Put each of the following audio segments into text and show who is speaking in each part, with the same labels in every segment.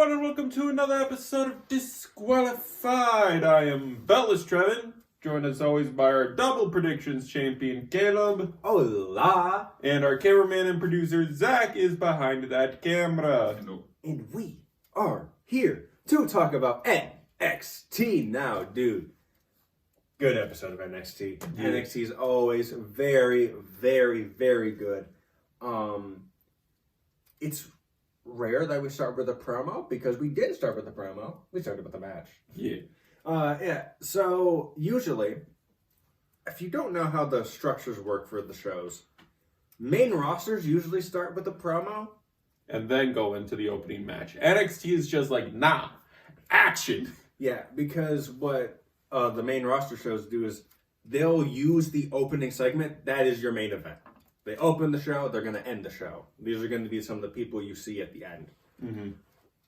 Speaker 1: everyone, and welcome to another episode of Disqualified. I am Bellis Trevin, joined as always by our double predictions champion, Caleb.
Speaker 2: Hola!
Speaker 1: And our cameraman and producer, Zach, is behind that camera.
Speaker 2: Hello. And we are here to talk about NXT now, dude. Good episode of NXT. Yeah. NXT is always very, very, very good. It's rare that we start with a promo because we didn't start with the promo. We started with the match.
Speaker 1: Yeah.
Speaker 2: So usually, if you don't know how the structures work for the shows, main rosters usually start with the promo
Speaker 1: and then go into the opening match. NXT is just like, nah, action.
Speaker 2: Yeah, because what the main roster shows do is they'll use the opening segment. That is your main event. They open the show, they're going to end the show. These are going to be some of the people you see at the end.
Speaker 1: Mm-hmm.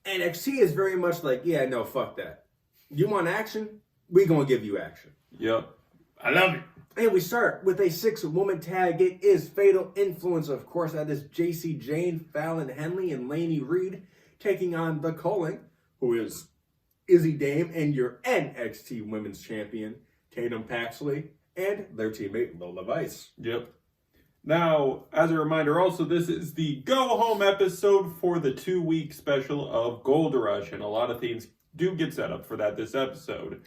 Speaker 2: NXT is very much like, yeah, no, fuck that. You want action? We going to give you action.
Speaker 1: Yep. I love it.
Speaker 2: And we start with a 6-woman tag. It is Fatal Influence. Of course, that is JC Jane, Fallon Henley, and Lainey Reed taking on The Culling, who is Izzy Dame and your NXT Women's Champion, Tatum Paxley, and their teammate, Lola Vice.
Speaker 1: Yep. Now, as a reminder, also, this is the go-home episode for the 2-week special of Gold Rush, and a lot of things do get set up for that this episode.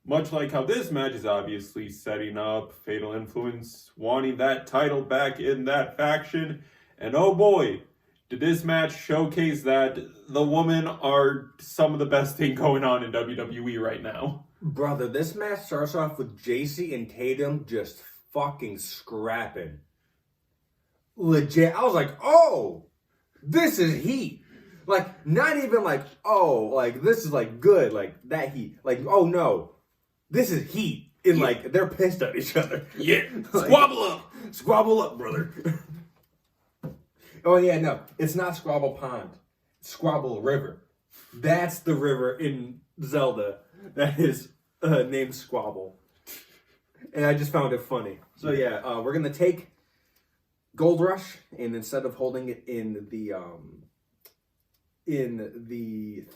Speaker 1: Much like how this match is obviously setting up Fatal Influence, wanting that title back in that faction, and oh boy, did this match showcase that the women are some of the best thing going on in WWE right now.
Speaker 2: Brother, this match starts off with JC and Tatum just fucking scrapping. Legit, I was like, oh, this is heat. Like, not even like, oh, like, this is like good, like that heat. Like, oh no, this is heat. And like, they're pissed at each other.
Speaker 1: Yeah,
Speaker 2: Like,
Speaker 1: squabble up.
Speaker 2: Squabble up, brother. Oh yeah, no, it's not Squabble Pond. It's Squabble River. That's the river in Zelda that is named Squabble. And I just found it funny. So yeah, we're gonna take Gold Rush, and instead of holding it in the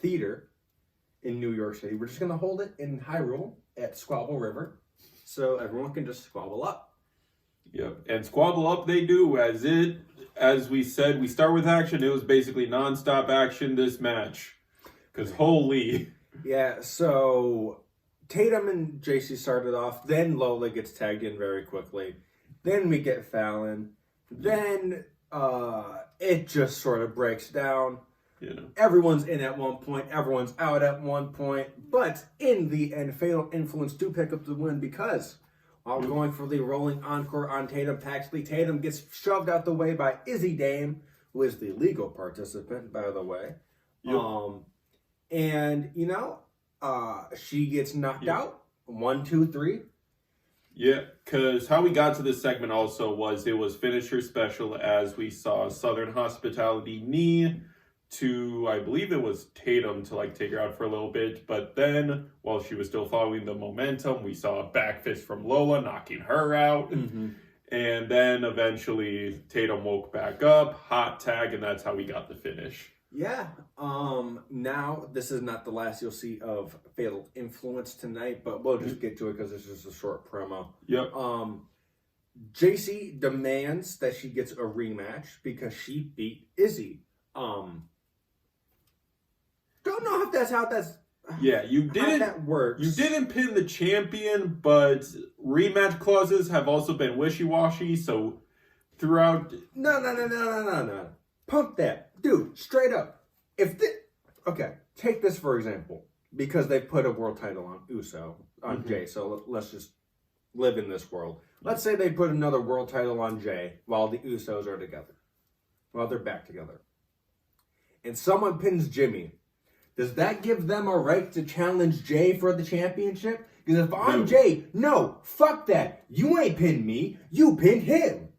Speaker 2: theater in New York City, we're just gonna hold it in Hyrule at Squabble River, so everyone can just squabble up.
Speaker 1: Yep, and squabble up they do, as we said, we start with action. It was basically non-stop action this match, because holy.
Speaker 2: Yeah, so Tatum and JC started off, then Lola gets tagged in very quickly, then we get Fallon. Then it just sort of breaks down.
Speaker 1: You know.
Speaker 2: Everyone's in at one point. Everyone's out at one point. But in the end, Fatal Influence do pick up the win because while going for the rolling encore on Tatum Paxley, Tatum gets shoved out the way by Izzy Dame, who is the legal participant, by the way.
Speaker 1: Yep.
Speaker 2: And, you know, she gets knocked out. 1, 2, 3.
Speaker 1: Yeah, because how we got to this segment also was it was finisher special as we saw Southern Hospitality knee to, I believe it was Tatum to like take her out for a little bit. But then while she was still following the momentum, we saw a back fist from Lola knocking her out.
Speaker 2: Mm-hmm.
Speaker 1: And then eventually Tatum woke back up, hot tag, and that's how we got the finish.
Speaker 2: Yeah. Now, this is not the last you'll see of Fatal Influence tonight, but we'll just get to it because it's just a short promo.
Speaker 1: Yep.
Speaker 2: JC demands that she gets a rematch because she beat Izzy. Don't know if that's how that's...
Speaker 1: Yeah, you didn't...
Speaker 2: How that works.
Speaker 1: You didn't pin the champion, but rematch clauses have also been wishy-washy, so throughout...
Speaker 2: No. Pump that. Dude, straight up. Okay, take this for example. Because they put a world title on Uso, on Jay, so let's just live in this world. Let's say they put another world title on Jay while the Usos are together. While they're back together. And someone pins Jimmy. Does that give them a right to challenge Jay for the championship? Because if I'm Jay, no, fuck that. You ain't pinned me. You pinned him.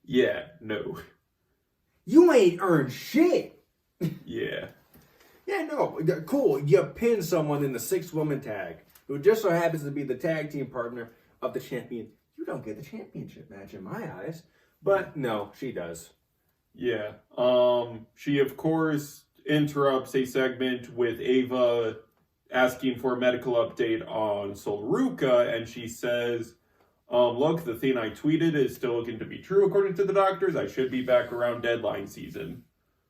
Speaker 1: Yeah, no.
Speaker 2: You ain't earned shit.
Speaker 1: Yeah.
Speaker 2: Yeah, no, cool. You pin someone in the 6-woman tag who just so happens to be the tag team partner of the champion. You don't get the championship match in my eyes. But no, she does.
Speaker 1: Yeah. She, of course, interrupts a segment with Ava asking for a medical update on Sol Ruca, and she says, look, the thing I tweeted is still looking to be true according to the doctors. I should be back around deadline season.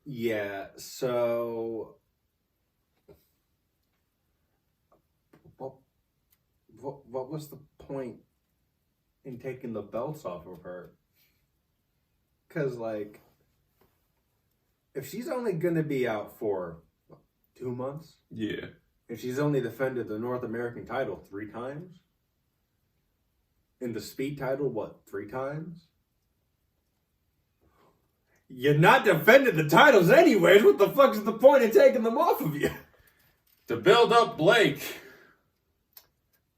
Speaker 2: Yeah, so what was the point in taking the belts off of her? Because, like, if she's only going to be out for 2 months,
Speaker 1: Yeah.
Speaker 2: and she's only defended the North American title 3 times, and the Speed title, 3 times? You're not defending the titles anyways. What the fuck is the point in taking them off of you?
Speaker 1: To build up Blake.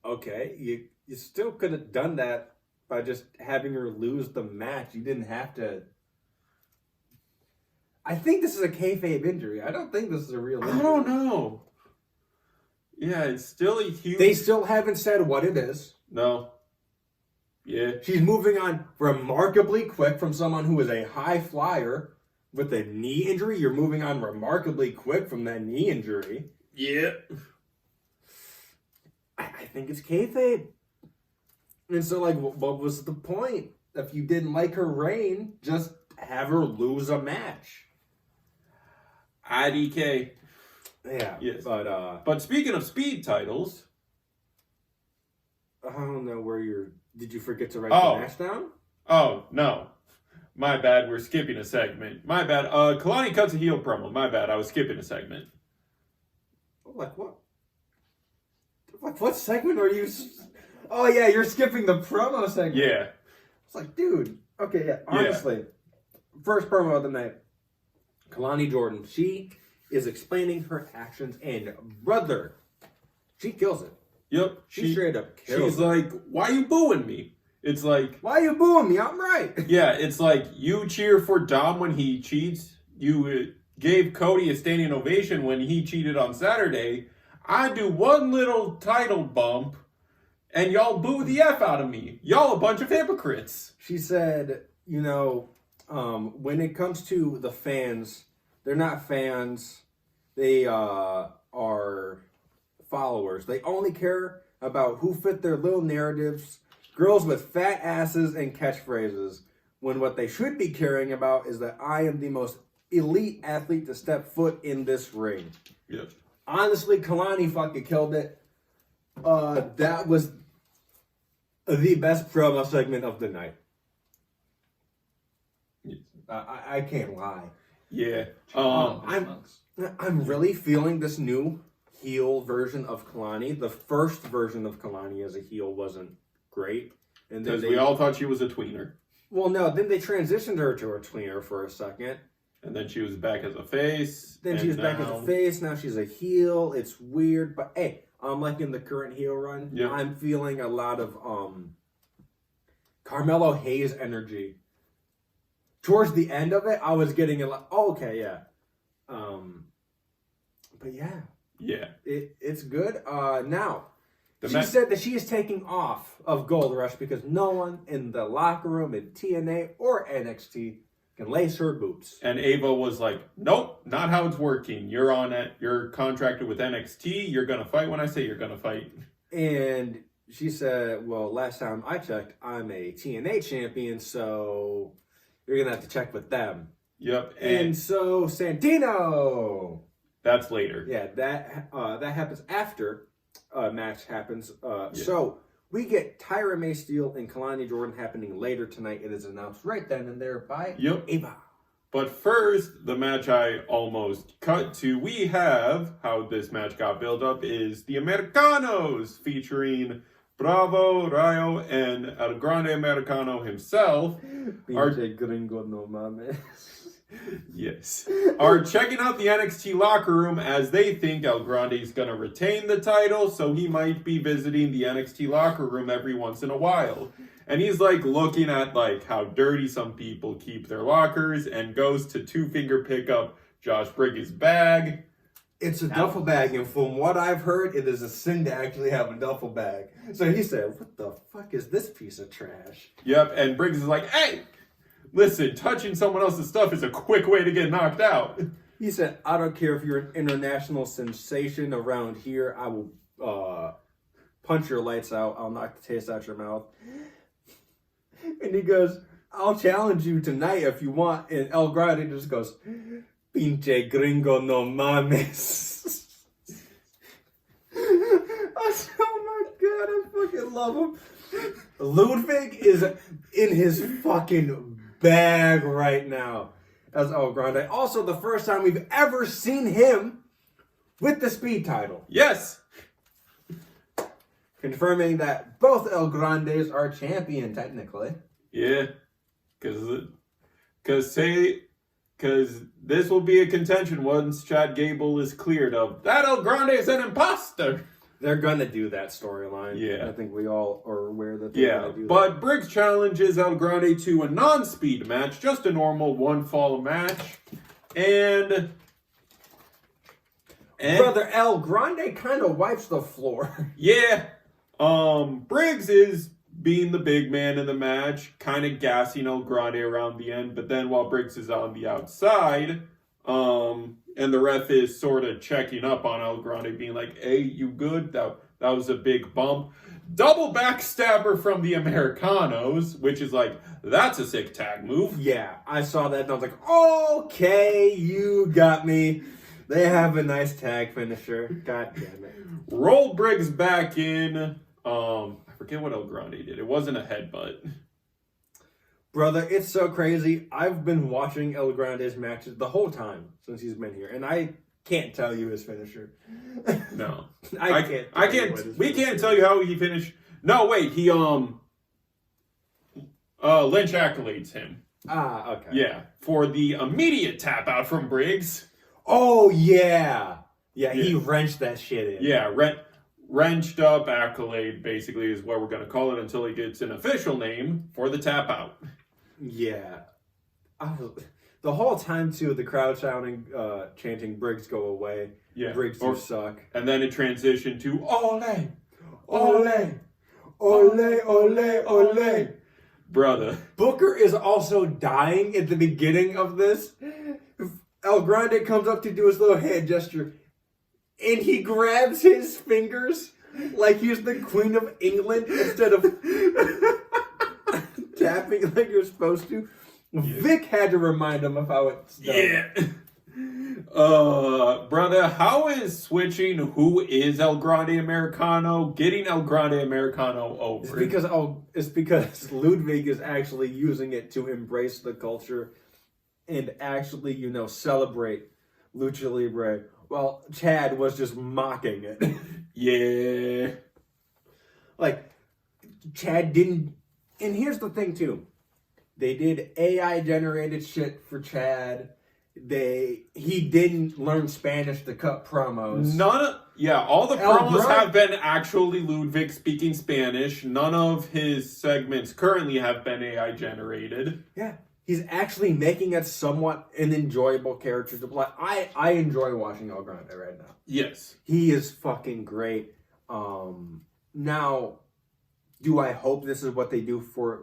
Speaker 2: Okay, you still could have done that by just having her lose the match. You didn't have to. I think this is a kayfabe injury. I don't think this is a real injury.
Speaker 1: I don't know. Yeah, it's still a huge...
Speaker 2: They still haven't said what it is.
Speaker 1: No. Yeah.
Speaker 2: She's moving on remarkably quick from someone who is a high flyer with a knee injury. You're moving on remarkably quick from that knee injury.
Speaker 1: Yeah.
Speaker 2: I think it's kayfabe. And so, like, what was the point? If you didn't like her reign, just have her lose a match.
Speaker 1: IDK.
Speaker 2: Yeah.
Speaker 1: Yes.
Speaker 2: But
Speaker 1: speaking of speed titles...
Speaker 2: I don't know where you're... Did you forget to write
Speaker 1: Oh.
Speaker 2: the match down?
Speaker 1: Oh, no. My bad, we're skipping a segment. My bad. Kalani cuts a heel promo. My bad, I was skipping a segment.
Speaker 2: Like what? Like what segment are you... Oh, yeah, you're skipping the promo segment.
Speaker 1: Yeah.
Speaker 2: It's like, dude. Okay, yeah, honestly. First promo of the night. Kalani Jordan. She is explaining her actions, and brother, she kills it.
Speaker 1: Yep.
Speaker 2: She straight up kills
Speaker 1: She's
Speaker 2: it.
Speaker 1: like, why you booing me? It's like...
Speaker 2: Why you booing me? I'm right.
Speaker 1: Yeah, it's like you cheer for Dom when he cheats. You gave Cody a standing ovation when he cheated on Saturday. I do one little title bump, and y'all boo the F out of me. Y'all a bunch of hypocrites.
Speaker 2: She said, when it comes to the fans, they're not fans. They are followers. They only care about who fit their little narratives, girls with fat asses and catchphrases, when what they should be caring about is that I am the most elite athlete to step foot in this ring.
Speaker 1: Yes.
Speaker 2: Honestly, Kalani fucking killed it. That was the best promo segment of the night.
Speaker 1: Yes.
Speaker 2: I can't lie.
Speaker 1: Yeah.
Speaker 2: I'm really feeling this new heel version of Kalani. The first version of Kalani as a heel wasn't great. And then
Speaker 1: Because we all thought she was a tweener.
Speaker 2: Well, no, then they transitioned her to a tweener for a second.
Speaker 1: And then she was back as a face.
Speaker 2: Then she was back as a face. Now she's a heel. It's weird. But hey, I'm liking the current heel run.
Speaker 1: Yeah.
Speaker 2: I'm feeling a lot of Carmelo Hayes energy. Towards the end of it, I was getting a lot. Oh, okay, yeah. But yeah.
Speaker 1: Yeah.
Speaker 2: It's good. Now,
Speaker 1: She
Speaker 2: said that she is taking off of Gold Rush because no one in the locker room in TNA or NXT can lace her boots.
Speaker 1: And Ava was like, nope, not how it's working. You're contracted with NXT. You're going to fight when I say you're going to fight.
Speaker 2: And she said, well, last time I checked, I'm a TNA champion, so you're going to have to check with them.
Speaker 1: Yep.
Speaker 2: And so Santino.
Speaker 1: That's later.
Speaker 2: Yeah, that happens after match happens.
Speaker 1: Yeah.
Speaker 2: So we get Tyra May Steele and Kalani Jordan happening later tonight. It is announced right then and there by Ava.
Speaker 1: But first, the match I almost cut to, we have how this match got built up is the Americanos featuring Bravo, Rayo, and El Grande Americano himself.
Speaker 2: Pinche gringo no mames.
Speaker 1: Yes. Are checking out the NXT locker room as they think El Grande is going to retain the title, so he might be visiting the NXT locker room every once in a while. And he's like looking at like how dirty some people keep their lockers and goes to two-finger pick up Josh Briggs' bag.
Speaker 2: It's a duffel bag, and from what I've heard, it is a sin to actually have a duffel bag. So he said, what the fuck is this piece of trash?
Speaker 1: Yep, and Briggs is like, hey, listen, touching someone else's stuff is a quick way to get knocked out.
Speaker 2: He said, I don't care if you're an international sensation around here. I will punch your lights out. I'll knock the taste out your mouth. And he goes, I'll challenge you tonight if you want. And El Grande just goes, Pinche gringo no mames. Oh my god, I fucking love him. Ludwig is in his fucking bag right now as El Grande. Also, the first time we've ever seen him with the speed title.
Speaker 1: Yes.
Speaker 2: Confirming that both El Grandes are champion, technically.
Speaker 1: Yeah. Because this will be a contention once Chad Gable is cleared of that El Grande is an imposter.
Speaker 2: They're gonna do that storyline.
Speaker 1: Yeah.
Speaker 2: I think we all are aware that they're gonna do that.
Speaker 1: But Briggs challenges El Grande to a non-speed match, just a normal one-fall match. And
Speaker 2: Brother El Grande kind of wipes the floor.
Speaker 1: Yeah. Briggs is being the big man in the match, kind of gassing El Grande around the end, but then while Briggs is on the outside, and the ref is sort of checking up on El Grande, being like, hey, you good? That was a big bump. Double backstabber from the Americanos, which is like, that's a sick tag move.
Speaker 2: Yeah, I saw that and I was like, okay, you got me. They have a nice tag finisher. God damn it.
Speaker 1: Roll Briggs back in. I forget what El Grande did. It wasn't a headbutt.
Speaker 2: Brother, it's so crazy. I've been watching El Grande's matches the whole time since he's been here, and I can't tell you his finisher.
Speaker 1: No.
Speaker 2: I can't.
Speaker 1: We can't tell you how he finished. No, wait. He, Lynch accolades him.
Speaker 2: Ah, okay.
Speaker 1: Yeah. For the immediate tap out from Briggs.
Speaker 2: Oh, yeah. Yeah, he wrenched that shit in.
Speaker 1: Yeah, wrenched up accolade, basically, is what we're going to call it until he gets an official name for the tap out.
Speaker 2: Yeah. The whole time, too, the crowd chanting, Briggs go away.
Speaker 1: Yeah.
Speaker 2: Briggs you suck.
Speaker 1: And then it transitioned to, ole,
Speaker 2: ole, ole, ole, ole.
Speaker 1: Brother.
Speaker 2: Booker is also dying at the beginning of this. El Grande comes up to do his little hand gesture, and he grabs his fingers like he's the Queen of England instead of tapping like you're supposed to. Yeah. Vic had to remind him of how it's done.
Speaker 1: Yeah. Brother, how is switching who is El Grande Americano getting El Grande Americano over?
Speaker 2: It's because Ludwig is actually using it to embrace the culture and actually, celebrate Lucha Libre. Well, Chad was just mocking it.
Speaker 1: Yeah.
Speaker 2: Like, Chad didn't... And here's the thing, too. They did AI-generated shit for Chad. He didn't learn Spanish to cut promos.
Speaker 1: All the promos have been actually Ludwig speaking Spanish. None of his segments currently have been AI-generated.
Speaker 2: Yeah. He's actually making it somewhat an enjoyable character to play. I enjoy watching El Grande right now.
Speaker 1: Yes.
Speaker 2: He is fucking great. Now, do I hope this is what they do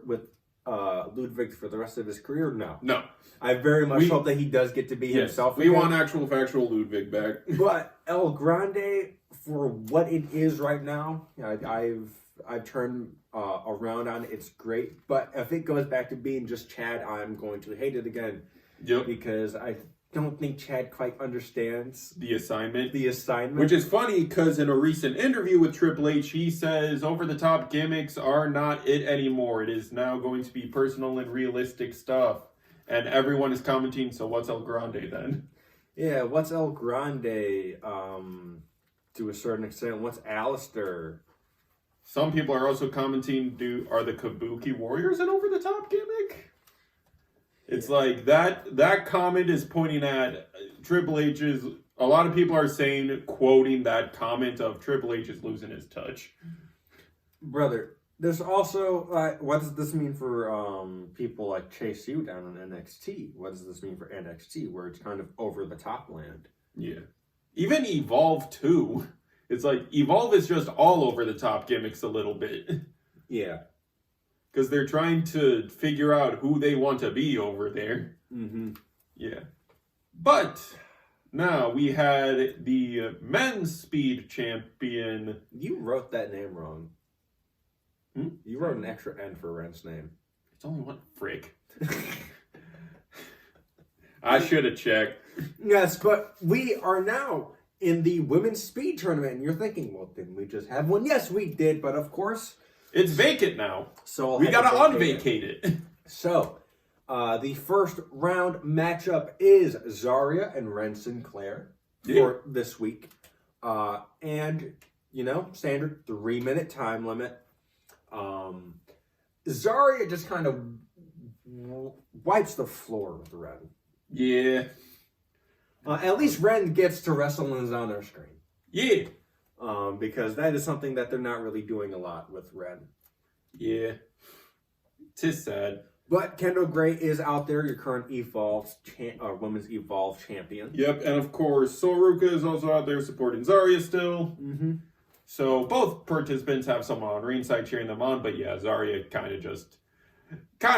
Speaker 2: with Ludwig for the rest of his career? No.
Speaker 1: No.
Speaker 2: I very much hope that he does get to be himself
Speaker 1: again.
Speaker 2: We
Speaker 1: want actual factual Ludwig back.
Speaker 2: But El Grande, for what it is right now, I've turned around on it. It's great. But if it goes back to being just Chad, I'm going to hate it again.
Speaker 1: Yep.
Speaker 2: Because I don't think Chad quite understands
Speaker 1: the assignment.
Speaker 2: Which
Speaker 1: is funny because in a recent interview with Triple H, he says over-the-top gimmicks are not it anymore. It is now going to be personal and realistic stuff. And everyone is commenting, so what's El Grande then?
Speaker 2: Yeah, what's El Grande to a certain extent? What's Alistair?
Speaker 1: Some people are also commenting, are the Kabuki Warriors an over-the-top gimmick? It's like that comment is pointing at Triple H's. A lot of people are saying, quoting that comment of Triple H is losing his touch.
Speaker 2: Brother, there's also, what does this mean for people like Chase U down in NXT? What does this mean for NXT, where it's kind of over-the-top land?
Speaker 1: Yeah. Even Evolve, too. It's like, Evolve is just all over-the-top gimmicks a little bit.
Speaker 2: Yeah.
Speaker 1: Because they're trying to figure out who they want to be over there.
Speaker 2: Mm-hmm.
Speaker 1: Yeah. But Now, we had the men's speed champion.
Speaker 2: You wrote that name wrong. You wrote an extra N for Ren's name.
Speaker 1: It's only one frick. I should have checked.
Speaker 2: Yes, but we are now in the women's speed tournament, and you're thinking, well, didn't we just have one? Yes, we did, but of course...
Speaker 1: It's vacant now.
Speaker 2: So
Speaker 1: we gotta unvacate it.
Speaker 2: So, the first round matchup is Zarya and Ren Sinclair for this week. And, standard 3-minute time limit. Zarya just kind of wipes the floor with Ren.
Speaker 1: Yeah.
Speaker 2: At least Ren gets to wrestle and is on their screen.
Speaker 1: Yeah.
Speaker 2: Because that is something that they're not really doing a lot with Ren.
Speaker 1: Yeah. Tis sad.
Speaker 2: But Kendall Gray is out there, your current Women's Evolve champion.
Speaker 1: Yep, and of course, Soruka is also out there supporting Zarya still.
Speaker 2: Mm-hmm.
Speaker 1: So both participants have someone on ringside cheering them on, but yeah, Zarya kind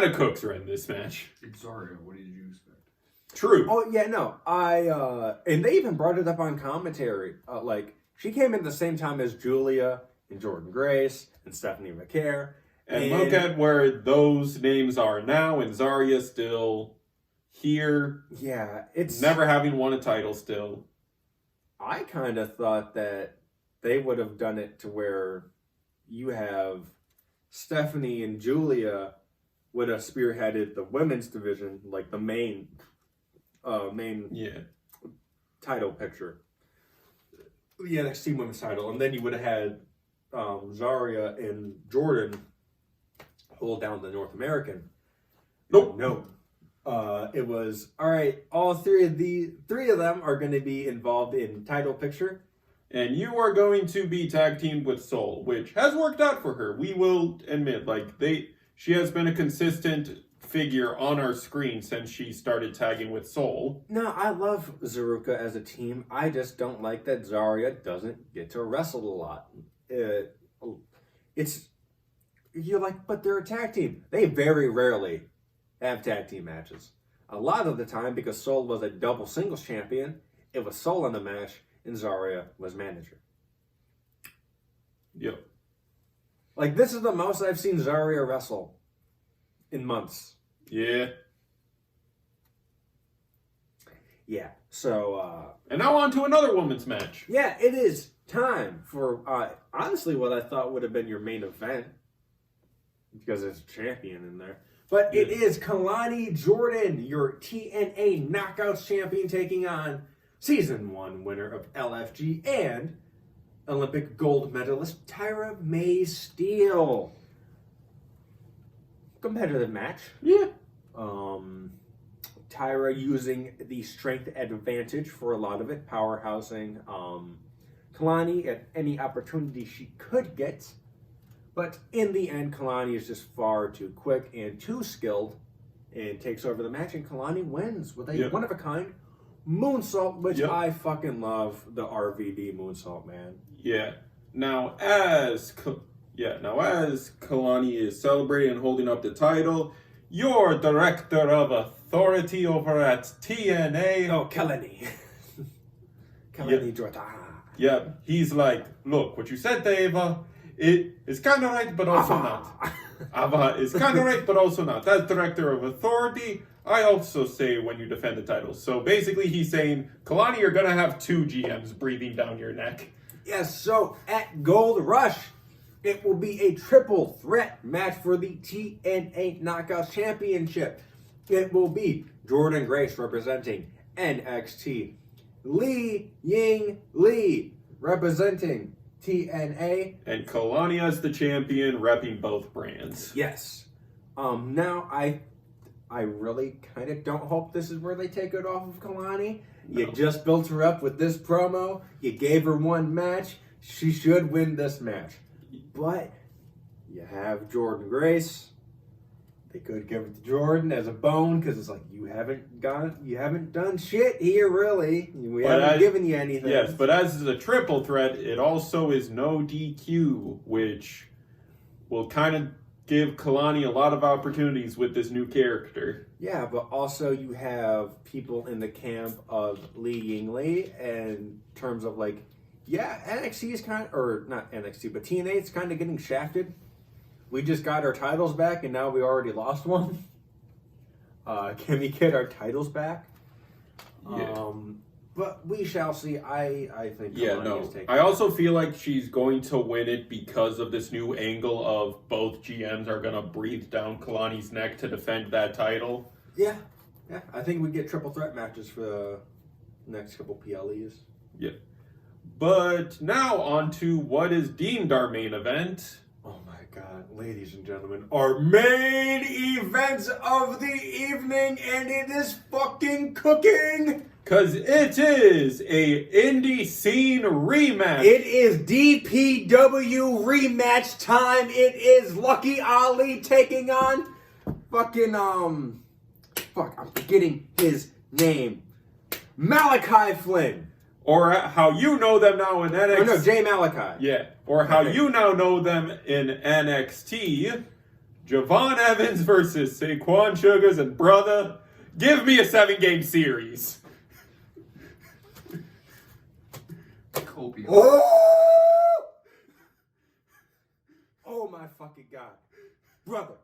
Speaker 1: of cooks Ren this match.
Speaker 3: It's Zarya. What did you expect?
Speaker 1: True.
Speaker 2: Oh, yeah, no. And they even brought it up on commentary. She came in the same time as Julia and Jordan Grace and Stephanie McCare.
Speaker 1: And look at where those names are now, and Zarya still here.
Speaker 2: Yeah, it's...
Speaker 1: Never having won a title still.
Speaker 2: I kind of thought that they would have done it to where you have Stephanie and Julia would have spearheaded the women's division, like the main title picture. The NXT women's title. And then you would have had Zarya and Jordan hold down the North American.
Speaker 1: Nope.
Speaker 2: No. It was, all right, all three of them are going to be involved in title picture.
Speaker 1: And you are going to be tag teamed with Soul, which has worked out for her. We will admit, she has been a consistent figure on our screen since she started tagging with Soul.
Speaker 2: No, I love Zaruka as a team. I just don't like that Zarya doesn't get to wrestle a lot. You're like, but they're a tag team. They very rarely have tag team matches. A lot of the time, because Soul was a double singles champion, it was Soul in the match, and Zarya was manager.
Speaker 1: Yep.
Speaker 2: This is the most I've seen Zarya wrestle in months.
Speaker 1: Yeah.
Speaker 2: Yeah, so...
Speaker 1: and now on to another women's match.
Speaker 2: Yeah, it is time for, honestly, what I thought would have been your main event. Because there's a champion in there. But it is Kalani Jordan, your TNA Knockouts champion, taking on Season 1 winner of LFG and Olympic gold medalist Tyra May Steele. Competitive match.
Speaker 1: Yeah.
Speaker 2: Tyra using the strength advantage for a lot of it, powerhousing Kalani at any opportunity she could get. But in the end, Kalani is just far too quick and too skilled and takes over the match, and Kalani wins with a one-of-a-kind moonsault, which I fucking love, the RVD moonsault, man.
Speaker 1: Yeah. Now, as Kalani is celebrating and holding up the title, your director of authority over at TNA...
Speaker 2: Oh, Kalani. Kalani Jordan.
Speaker 1: Yeah, he's like, look, what you said, Ava... It is kind of right, but also not. Ava is kind of right, but also not. As director of authority, I also say when you defend the title. So basically he's saying, Kalani, you're going to have 2 GMs breathing down your neck.
Speaker 2: Yes, so at Gold Rush, it will be a triple threat match for the TNA Knockouts Championship. It will be Jordan Grace representing NXT. Li Ying Lee representing TNA.
Speaker 1: And Kalani as the champion, repping both brands.
Speaker 2: Yes. Now, I really kind of don't hope this is where they take it off of Kalani. No. You just built her up with this promo. You gave her one match. She should win this match. But you have Jordan Grace. They could give it to Jordan as a bone because it's like you haven't done shit here really. We haven't given you anything.
Speaker 1: Yes, but as a triple threat, it also is no DQ, which will kind of give Kalani a lot of opportunities with this new character.
Speaker 2: Yeah, but also you have people in the camp of Lee Yingli in terms of like, yeah, NXT is kind of, or not NXT, but TNA is kind of getting shafted. We just got our titles back and now we already lost one. Can we get our titles back?
Speaker 1: Yeah.
Speaker 2: But we shall see. I think Kalani is taking
Speaker 1: I also feel like she's going to win it because of this new angle of both GMs are going to breathe down Kalani's neck to defend that title.
Speaker 2: Yeah. I think we get triple threat matches for the next couple PLEs.
Speaker 1: Yeah. But now on to what is deemed our main event.
Speaker 2: Oh my God, ladies and gentlemen, our main event of the evening, and it is fucking cooking!
Speaker 1: Because it is a indie scene rematch.
Speaker 2: It is DPW rematch time. It is Lucky Ali taking on fucking, I'm forgetting his name. Malachi Flynn.
Speaker 1: Or how you know them now in NXT.
Speaker 2: Oh no, Jay Malachi.
Speaker 1: Yeah. Or how you now know them in NXT. Javon Evans versus Saquon Sugars, and brother, give me a 7-game series.
Speaker 3: Copious.
Speaker 2: Oh my fucking God. Brother,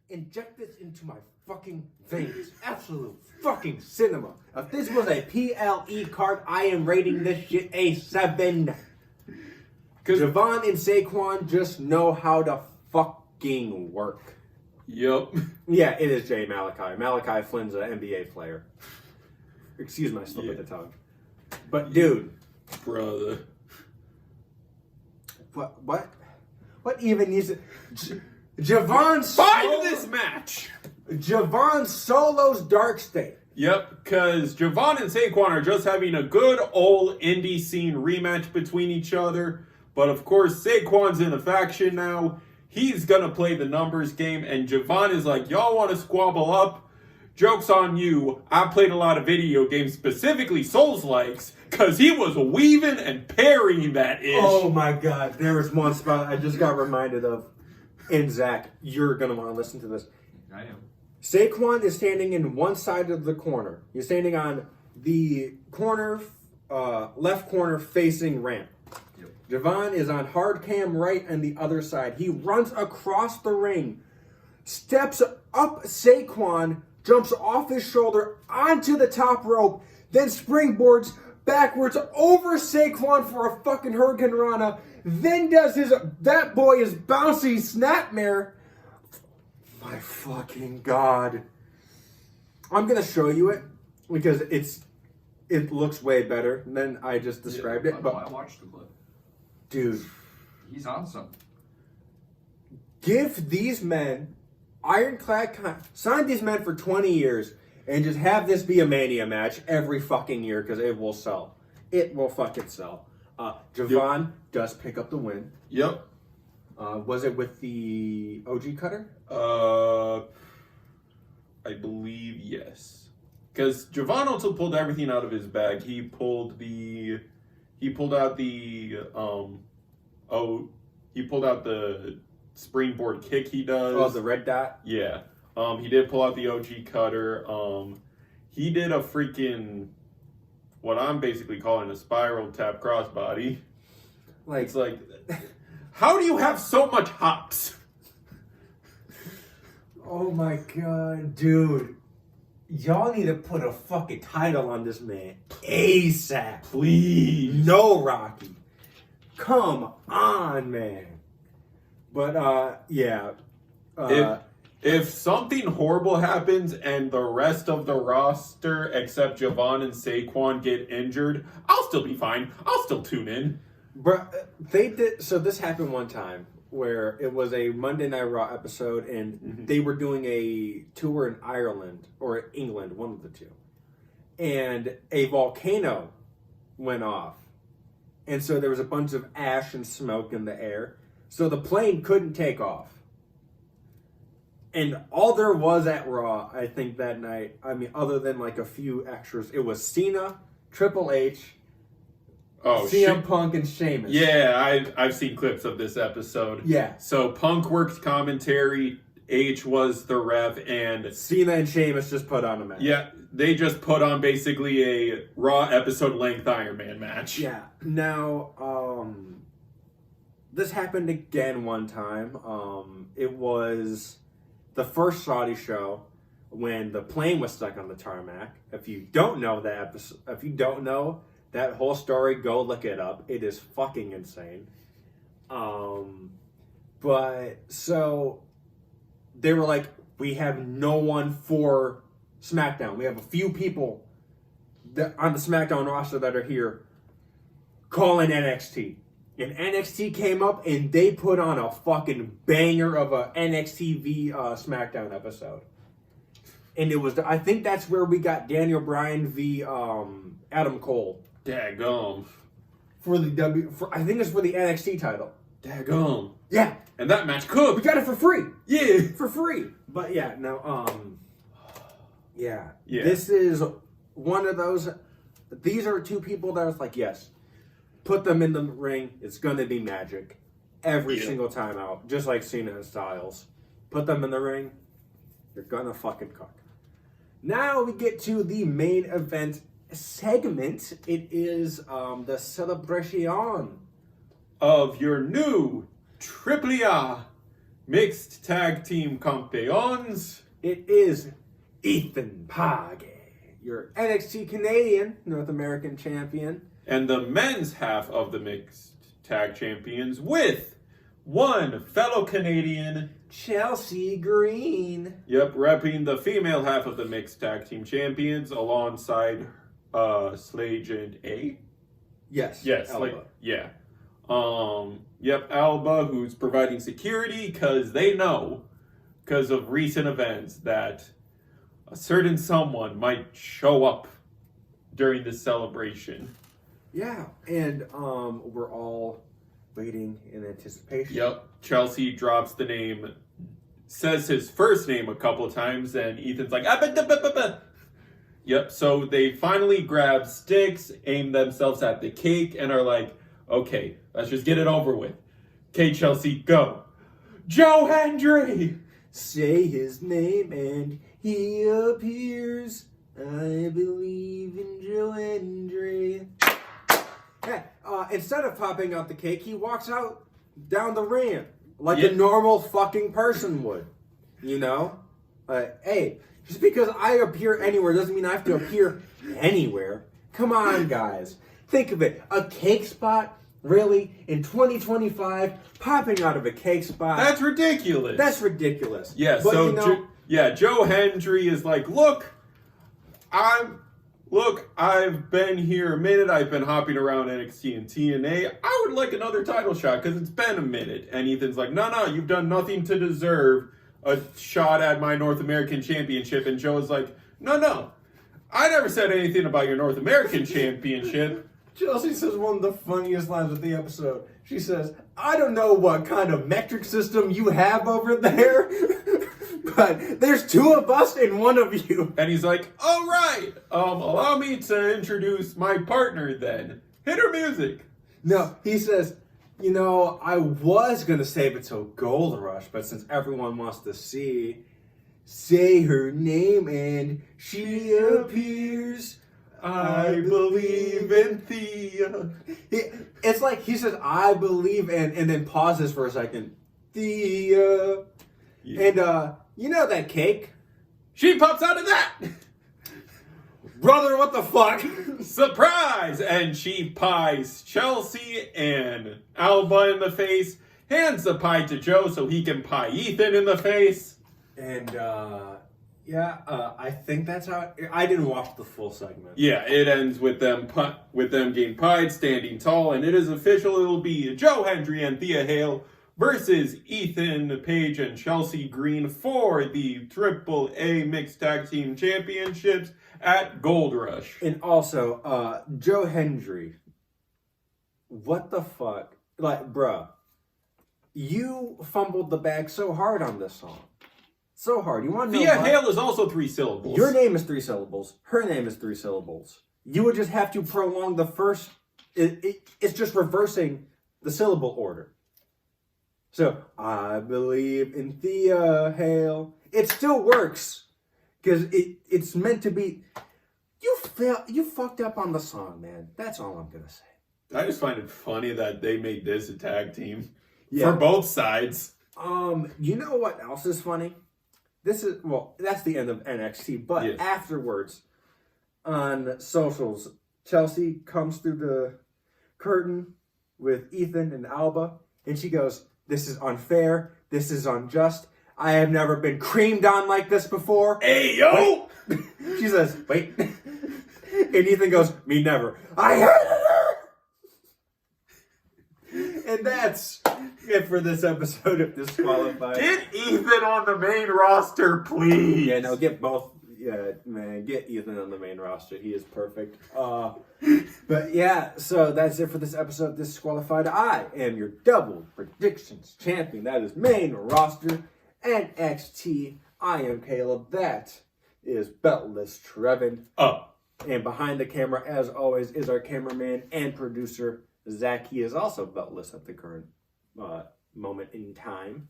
Speaker 2: inject this into my fucking veins. Absolute fucking cinema. If this was a PLE card, I am rating this shit a 7. Because Javon and Saquon just know how to fucking work.
Speaker 1: Yup.
Speaker 2: Yeah, it is Jay Malachi. Malachi Flynn's an NBA player. Excuse my slip of the tongue. But dude.
Speaker 1: Brother.
Speaker 2: What even is it? Javon
Speaker 1: Find this match!
Speaker 2: Javon solos Dark State.
Speaker 1: Yep, because Javon and Saquon are just having a good old indie scene rematch between each other. But of course, Saquon's in a faction now. He's going to play the numbers game. And Javon is like, y'all want to squabble up? Joke's on you. I played a lot of video games, specifically Souls-likes, because he was weaving and parrying that ish.
Speaker 2: Oh my God. There was one spot I just got reminded of. And Zach, you're going to want to listen to this.
Speaker 3: I am.
Speaker 2: Saquon is standing in one side of the corner. He's standing on the corner, left corner facing ramp.
Speaker 3: Yep.
Speaker 2: Javon is on hard cam right on the other side. He runs across the ring, steps up Saquon, jumps off his shoulder onto the top rope, then springboards backwards over Saquon for a fucking Hurricane Rana, then does that boy is bouncy snapmare. My fucking God. I'm going to show you it because it looks way better than I just described it. But
Speaker 3: I watched the clip.
Speaker 2: Dude.
Speaker 3: He's on something.
Speaker 2: Give these men ironclad sign these men for 20 years and just have this be a Mania match every fucking year because it will sell. It will fucking sell. Javon does pick up the win.
Speaker 1: Yep.
Speaker 2: Was it with the OG cutter?
Speaker 1: I believe yes. Because Javon also pulled everything out of his bag. He pulled out the springboard kick he does.
Speaker 2: Oh, the red dot?
Speaker 1: Yeah. He did pull out the OG cutter. He did a freaking, what I'm basically calling a spiral tap crossbody.
Speaker 2: Like,
Speaker 1: It's like, how do you have so much hops?
Speaker 2: oh my God, dude. Y'all need to put a fucking title on this man ASAP.
Speaker 1: Please.
Speaker 2: No, Rocky. Come on, man. But, yeah.
Speaker 1: If something horrible happens and the rest of the roster except Javon and Saquon get injured, I'll still be fine. I'll still tune in.
Speaker 2: Bro, they did. So this happened one time where it was a Monday Night Raw episode, and they were doing a tour in Ireland or England, one of the two, and a volcano went off, and so there was a bunch of ash and smoke in the air, so the plane couldn't take off. And all there was at Raw, I think that night, I mean, other than like a few extras, it was Cena, Triple H.
Speaker 1: Oh,
Speaker 2: CM Punk and Sheamus.
Speaker 1: Yeah, I've seen clips of this episode.
Speaker 2: Yeah.
Speaker 1: So Punk worked commentary, H was the ref, and
Speaker 2: Cena and Sheamus just put on a match.
Speaker 1: yeah, they just put on basically a Raw episode length Iron Man match.
Speaker 2: Yeah. Now, this happened again one time. It was the first Saudi show when the plane was stuck on the tarmac. If you don't know that episode, if you don't know that whole story, go look it up. It is fucking insane. But so they were like, we have no one for SmackDown. We have a few people that on the SmackDown roster that are here. Call in NXT. And NXT came up and they put on a fucking banger of a NXT v SmackDown episode. And it was, I think that's where we got Daniel Bryan v Adam Cole.
Speaker 1: Daggum.
Speaker 2: For the I think it's for the NXT title.
Speaker 1: Daggum.
Speaker 2: Yeah.
Speaker 1: And that match
Speaker 2: We
Speaker 1: cooked.
Speaker 2: got it for free.
Speaker 1: Yeah.
Speaker 2: For free. But yeah, no, yeah.
Speaker 1: Yeah.
Speaker 2: This is one of those, these are two people that was like, yes, put them in the ring. It's going to be magic every single time out. Just like Cena and Styles. Put them in the ring. You're going to fucking cook. Now we get to the main event segment. It is the celebration
Speaker 1: Of your new AAA mixed tag team campeons.
Speaker 2: It is Ethan Page, your NXT Canadian North American champion.
Speaker 1: And the men's half of the mixed tag champions with one fellow Canadian.
Speaker 2: Chelsea Green.
Speaker 1: Yep, repping the female half of the mixed tag team champions alongside Slade and A.
Speaker 2: Yes.
Speaker 1: Yes,
Speaker 2: Alba.
Speaker 1: yeah. Yep, Alba, who's providing security because they know, because of recent events, that a certain someone might show up during this celebration.
Speaker 2: Yeah, and we're all waiting in anticipation.
Speaker 1: Yep, Chelsea drops the name, says his first name a couple of times, and Ethan's like, ah, bah, bah, bah, bah. Yep, so they finally grab sticks, aim themselves at the cake, and are like, okay, let's just get it over with. Okay, Chelsea, go. Joe Hendry!
Speaker 2: Say his name and he appears. I believe in Joe Hendry. Yeah, instead of popping out the cake, he walks out down the ramp like a normal fucking person would. You know? Hey, just because I appear anywhere doesn't mean I have to appear anywhere. Come on, guys. Think of it. A cake spot? Really? In 2025? Popping out of a cake spot?
Speaker 1: That's ridiculous.
Speaker 2: That's ridiculous.
Speaker 1: Yeah,
Speaker 2: but,
Speaker 1: so
Speaker 2: you know,
Speaker 1: Joe Hendry is like, look, I've been here a minute. I've been hopping around NXT and TNA. I would like another title shot because it's been a minute. And Ethan's like, no, you've done nothing to deserve a shot at my North American Championship. And Joe's like, no, I never said anything about your North American Championship.
Speaker 2: Chelsea says one of the funniest lines of the episode. She says, I don't know what kind of metric system you have over there, but there's two of us and one of you.
Speaker 1: And he's like, all right, allow me to introduce my partner then. Hit her music.
Speaker 2: No, he says, you know, I was going to save it till Gold Rush, but since everyone wants to say her name and she appears.
Speaker 1: I believe in Thea.
Speaker 2: It's like he says, I believe in, and then pauses for a second. Thea. Yeah. And, you know that cake?
Speaker 1: She pops out of that.
Speaker 2: Brother, what the fuck?
Speaker 1: Surprise! And she pies Chelsea and Alba in the face, hands the pie to Joe so he can pie Ethan in the face.
Speaker 2: And, I think that's how. I didn't watch the full segment.
Speaker 1: Yeah, it ends with them getting pied, standing tall, and it is official. It'll be Joe Hendry and Thea Hale versus Ethan Page and Chelsea Green for the AAA Mixed Tag Team Championships at Gold Rush.
Speaker 2: And also, Joe Hendry. What the fuck? Like, bruh, you fumbled the bag so hard on this song. So hard. You want to know
Speaker 1: Thea
Speaker 2: why?
Speaker 1: Hale is also 3 syllables.
Speaker 2: Your name is 3 syllables. Her name is 3 syllables. You would just have to prolong the first It's just reversing the syllable order. So, I believe in Thea, hail. It still works. Because it's meant to be... You fucked up on the song, man. That's all I'm going to say.
Speaker 1: I just find it funny that they made this a tag team
Speaker 2: Yeah.
Speaker 1: for both sides.
Speaker 2: You know what else is funny? That's the end of NXT, but
Speaker 1: Yes.
Speaker 2: afterwards on socials, Chelsea comes through the curtain with Ethan and Alba, and she goes, "This is unfair. This is unjust. I have never been creamed on like this before."
Speaker 1: Hey, yo!
Speaker 2: She says, "Wait." And Ethan goes, "Me never. I hated her." And that's it for this episode of Disqualified.
Speaker 1: Get Ethan on the main roster, please.
Speaker 2: Yeah, no, get both. Yeah, man, get Ethan on the main roster. He is perfect. But yeah, so that's it for this episode of Disqualified. I am your double predictions champion. That is main roster NXT. I am Caleb. That is Beltless Trevin. And behind the camera, as always, is our cameraman and producer, Zach. He is also beltless at the current moment in time.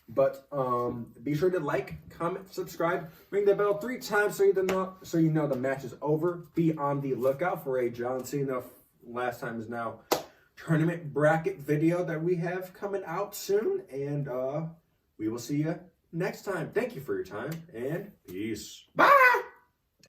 Speaker 2: But be sure to like, comment, subscribe, ring the bell 3 times so you know the match is over. Be on the lookout for a John Cena last time is now tournament bracket video that we have coming out soon. And we will see you next time. Thank you for your time and peace.
Speaker 1: Bye!